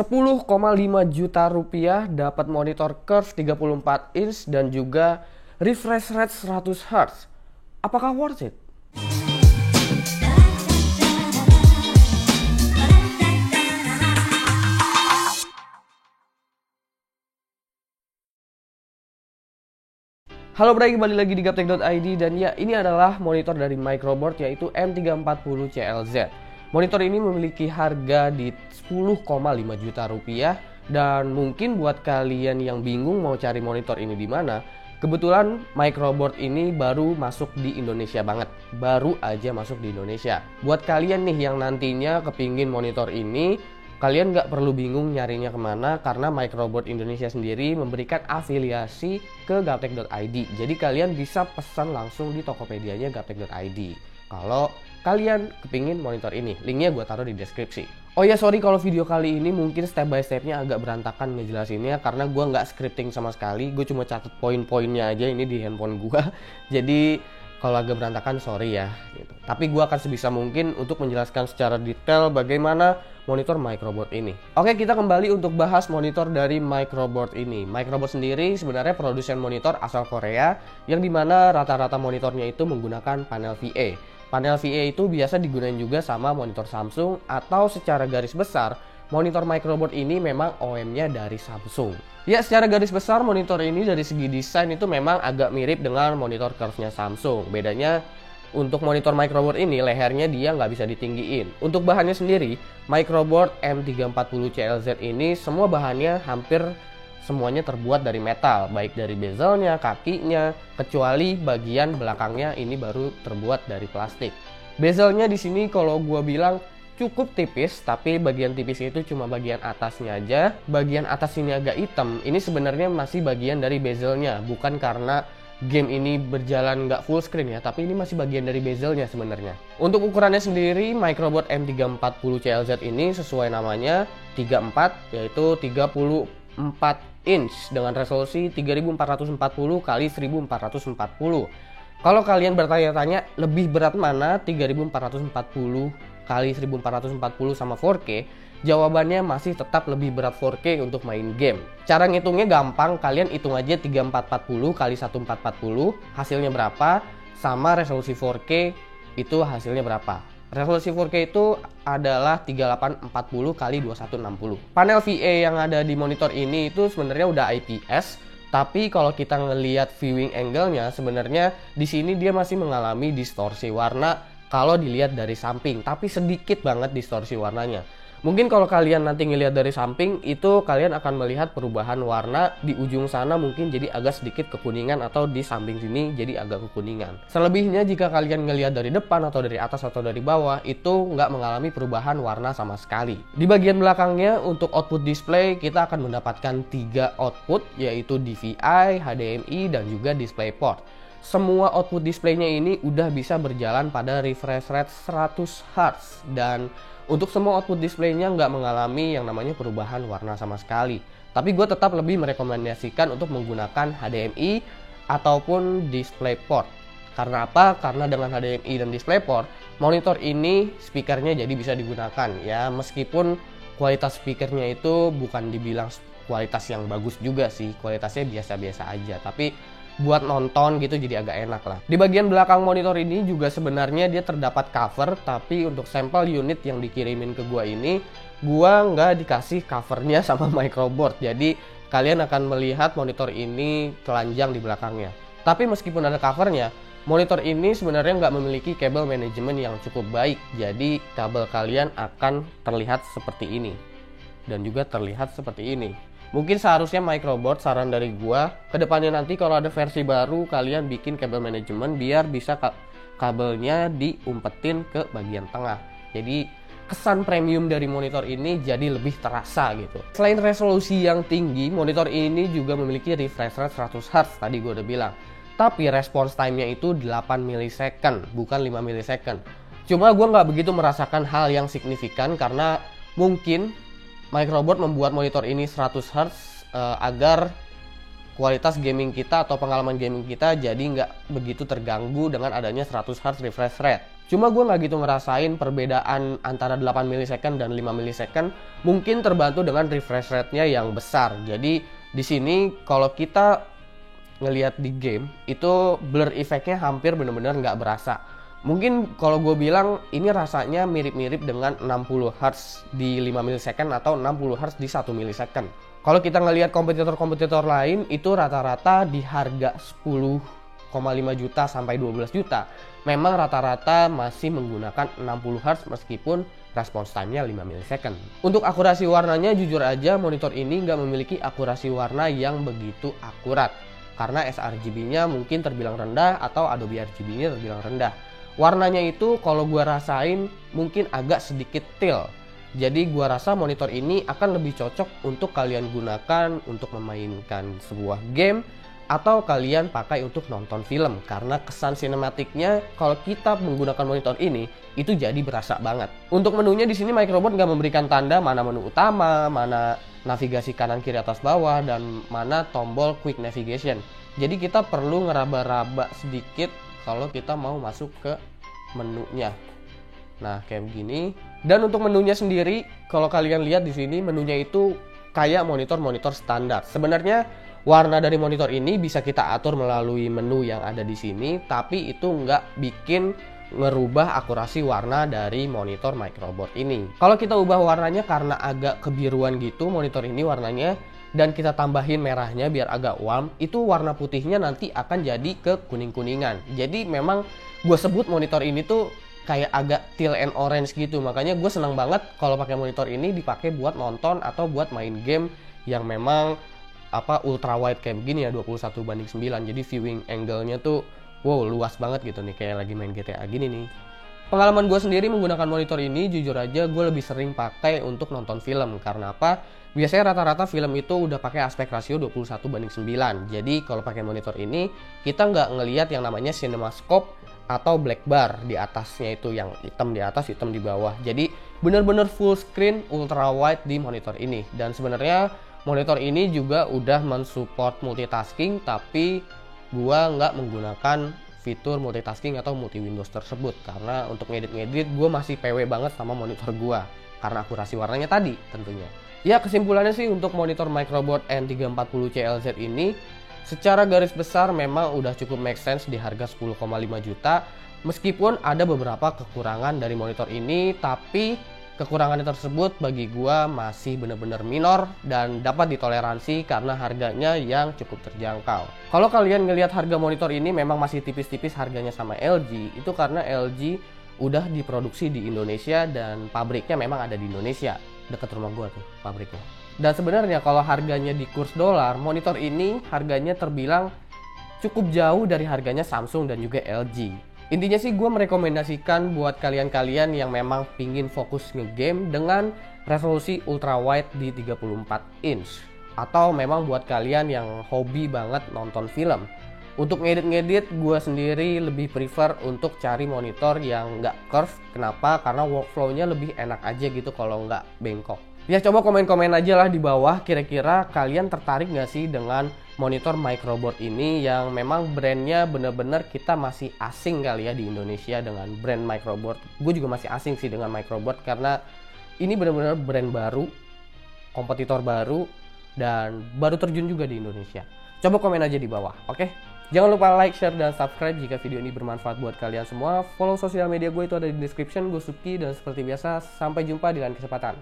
10,5 juta rupiah dapat monitor curve 34 inch dan juga refresh rate 100 Hz. Apakah worth it? Halo Bray, kembali lagi di Gaptek.id dan ya, ini adalah monitor dari Microboard yaitu M340 CLZ. Monitor ini memiliki harga di 10,5 juta rupiah dan mungkin buat kalian yang bingung mau cari monitor ini di mana, kebetulan Microboard ini baru masuk di Indonesia banget. Baru aja masuk di Indonesia. Buat kalian nih yang nantinya kepingin monitor ini, kalian nggak perlu bingung nyarinya kemana karena Microboard Indonesia sendiri memberikan afiliasi ke Gaptek.id. Jadi kalian bisa pesan langsung di Tokopedia-nya Gaptek.id. Kalau kalian kepingin monitor ini, linknya gue taruh di deskripsi. Oh ya, sorry kalau video kali ini mungkin step by stepnya agak berantakan ngejelasinnya karena gue nggak scripting sama sekali. Gue cuma catat poin-poinnya aja ini di handphone gue. Jadi kalau agak berantakan sorry ya gitu. Tapi gue akan sebisa mungkin untuk menjelaskan secara detail bagaimana monitor Microboard ini. Oke, kita kembali untuk bahas monitor dari Microboard ini. Microboard sendiri sebenarnya produsen monitor asal Korea yang dimana rata-rata monitornya itu menggunakan panel VA. Panel VA itu biasa digunakan juga sama monitor Samsung atau secara garis besar monitor Microboard ini memang OEM-nya dari Samsung. Ya, secara garis besar monitor ini dari segi desain itu memang agak mirip dengan monitor curve-nya Samsung. Bedanya untuk monitor Microboard ini lehernya dia nggak bisa ditinggiin. Untuk bahannya sendiri, Microboard M340 CLZ ini semua bahannya hampir semuanya terbuat dari metal, baik dari bezelnya, kakinya, kecuali bagian belakangnya ini baru terbuat dari plastik. Bezelnya di sini kalau gua bilang cukup tipis, tapi bagian tipisnya itu cuma bagian atasnya aja. Bagian atas ini agak hitam, ini sebenarnya masih bagian dari bezelnya, bukan karena game ini berjalan nggak full screen ya, tapi ini masih bagian dari bezelnya sebenarnya. Untuk ukurannya sendiri, Microboard M340 CLZ ini sesuai namanya 34, yaitu 34 inch dengan resolusi 3440 x 1440. Kalau kalian bertanya-tanya lebih berat mana 3440 x 1440 sama 4K, jawabannya masih tetap lebih berat 4K untuk main game. Cara ngitungnya gampang, kalian hitung aja 3440 x 1440 hasilnya berapa, sama resolusi 4K itu hasilnya berapa. Resolusi 4K itu adalah 3840 x 2160. Panel VA yang ada di monitor ini itu sebenarnya udah IPS, tapi kalau kita ngelihat viewing angle-nya sebenarnya di sini dia masih mengalami distorsi warna kalau dilihat dari samping, tapi sedikit banget distorsi warnanya. Mungkin kalau kalian nanti ngelihat dari samping itu kalian akan melihat perubahan warna di ujung sana mungkin jadi agak sedikit kekuningan atau di samping sini jadi agak kekuningan. Selebihnya jika kalian ngelihat dari depan atau dari atas atau dari bawah itu nggak mengalami perubahan warna sama sekali. Di bagian belakangnya untuk output display kita akan mendapatkan 3 output yaitu DVI, HDMI dan juga DisplayPort. Semua output displaynya ini udah bisa berjalan pada refresh rate 100 Hz dan untuk semua output displaynya nggak mengalami yang namanya perubahan warna sama sekali. Tapi gue tetap lebih merekomendasikan untuk menggunakan HDMI ataupun DisplayPort. Karena apa? Karena dengan HDMI dan DisplayPort, monitor ini speakernya jadi bisa digunakan. Ya, meskipun kualitas speakernya itu bukan dibilang kualitas yang bagus juga sih. Kualitasnya biasa-biasa aja. Tapi buat nonton gitu jadi agak enak lah. Di bagian belakang monitor ini juga sebenarnya dia terdapat cover, tapi untuk sampel unit yang dikirimin ke gua ini, gua nggak dikasih covernya sama Microboard. Jadi kalian akan melihat monitor ini telanjang di belakangnya. Tapi meskipun ada covernya, monitor ini sebenarnya nggak memiliki kabel manajemen yang cukup baik. Jadi kabel kalian akan terlihat seperti ini dan juga terlihat seperti ini. Mungkin seharusnya Microboard, saran dari gua, kedepannya nanti kalau ada versi baru kalian bikin kabel manajemen biar bisa kabelnya diumpetin ke bagian tengah. Jadi kesan premium dari monitor ini jadi lebih terasa gitu. Selain resolusi yang tinggi, monitor ini juga memiliki refresh rate 100 Hz tadi gua udah bilang. Tapi response time-nya itu 8 millisecond, bukan 5 millisecond. Cuma gua nggak begitu merasakan hal yang signifikan karena mungkin Microboard membuat monitor ini 100 Hz agar kualitas gaming kita atau pengalaman gaming kita jadi nggak begitu terganggu dengan adanya 100 Hz refresh rate. Cuma gue nggak gitu ngerasain perbedaan antara 8 millisecond dan 5 millisecond. Mungkin terbantu dengan refresh rate-nya yang besar. Jadi di sini kalau kita ngelihat di game itu blur effect-nya hampir bener-bener nggak berasa. Mungkin kalau gue bilang ini rasanya mirip-mirip dengan 60 Hz di 5 millisecond atau 60 Hz di 1 millisecond. Kalau kita ngelihat kompetitor-kompetitor lain itu rata-rata di harga 10,5 juta sampai 12 juta. Memang rata-rata masih menggunakan 60 Hz meskipun response time-nya 5 millisecond. Untuk akurasi warnanya jujur aja monitor ini nggak memiliki akurasi warna yang begitu akurat. Karena sRGB-nya mungkin terbilang rendah atau Adobe RGB-nya terbilang rendah. Warnanya itu kalau gua rasain mungkin agak sedikit teal. Jadi gua rasa monitor ini akan lebih cocok untuk kalian gunakan untuk memainkan sebuah game atau kalian pakai untuk nonton film, karena kesan sinematiknya kalau kita menggunakan monitor ini itu jadi berasa banget. Untuk menunya di sini Microbot nggak memberikan tanda mana menu utama, mana navigasi kanan kiri atas bawah, dan mana tombol quick navigation. Jadi kita perlu ngeraba-raba sedikit kalau kita mau masuk ke menunya. Nah kayak begini. Dan untuk menunya sendiri, kalau kalian lihat di sini menunya itu kayak monitor-monitor standar. Sebenarnya warna dari monitor ini bisa kita atur melalui menu yang ada di sini, tapi itu nggak bikin ngerubah akurasi warna dari monitor Microbot ini. Kalau kita ubah warnanya karena agak kebiruan gitu monitor ini warnanya, dan kita tambahin merahnya biar agak warm, itu warna putihnya nanti akan jadi ke kuning-kuningan. Jadi memang gue sebut monitor ini tuh kayak agak teal and orange gitu. Makanya gue senang banget kalau pakai monitor ini dipakai buat nonton atau buat main game yang memang ultra wide kayak begini ya, 21:9. Jadi viewing angle-nya tuh wow luas banget gitu nih, kayak lagi main GTA gini nih. Pengalaman gue sendiri menggunakan monitor ini jujur aja gue lebih sering pakai untuk nonton film. Karena apa? Biasanya rata-rata film itu udah pakai aspek rasio 21:9. Jadi kalau pakai monitor ini kita nggak ngelihat yang namanya CinemaScope atau black bar di atasnya, itu yang hitam di atas hitam di bawah. Jadi bener-bener full screen ultra wide di monitor ini. Dan sebenarnya monitor ini juga udah mensupport multitasking, tapi gua nggak menggunakan fitur multitasking atau multi windows tersebut karena untuk ngedit gua masih PW banget sama monitor gua karena akurasi warnanya tadi tentunya. Ya kesimpulannya sih untuk monitor Microbot N340CLZ ini secara garis besar memang udah cukup make sense di harga 10,5 juta. Meskipun ada beberapa kekurangan dari monitor ini, tapi kekurangannya tersebut bagi gua masih benar-benar minor dan dapat ditoleransi karena harganya yang cukup terjangkau. Kalau kalian ngelihat harga monitor ini memang masih tipis-tipis harganya sama LG, itu karena LG udah diproduksi di Indonesia dan pabriknya memang ada di Indonesia, dekat rumah gua tuh pabriknya. Dan sebenarnya kalau harganya di kurs dolar, monitor ini harganya terbilang cukup jauh dari harganya Samsung dan juga LG. Intinya sih gue merekomendasikan buat kalian-kalian yang memang pingin fokus ngegame dengan resolusi ultra wide di 34 inch. Atau memang buat kalian yang hobi banget nonton film. Untuk ngedit-ngedit gue sendiri lebih prefer untuk cari monitor yang nggak curve. Kenapa? Karena workflow-nya lebih enak aja gitu kalau nggak bengkok. Ya coba komen-komen aja lah di bawah, kira-kira kalian tertarik nggak sih dengan monitor Microbot ini yang memang brandnya bener-bener kita masih asing kali ya di Indonesia dengan brand Microbot. Gue juga masih asing sih dengan Microbot karena ini bener-bener brand baru, kompetitor baru, dan baru terjun juga di Indonesia. Coba komen aja di bawah, oke? Jangan lupa like, share, dan subscribe jika video ini bermanfaat buat kalian semua. Follow sosial media gue itu ada di description. Gue Suki dan seperti biasa sampai jumpa di lain kesempatan.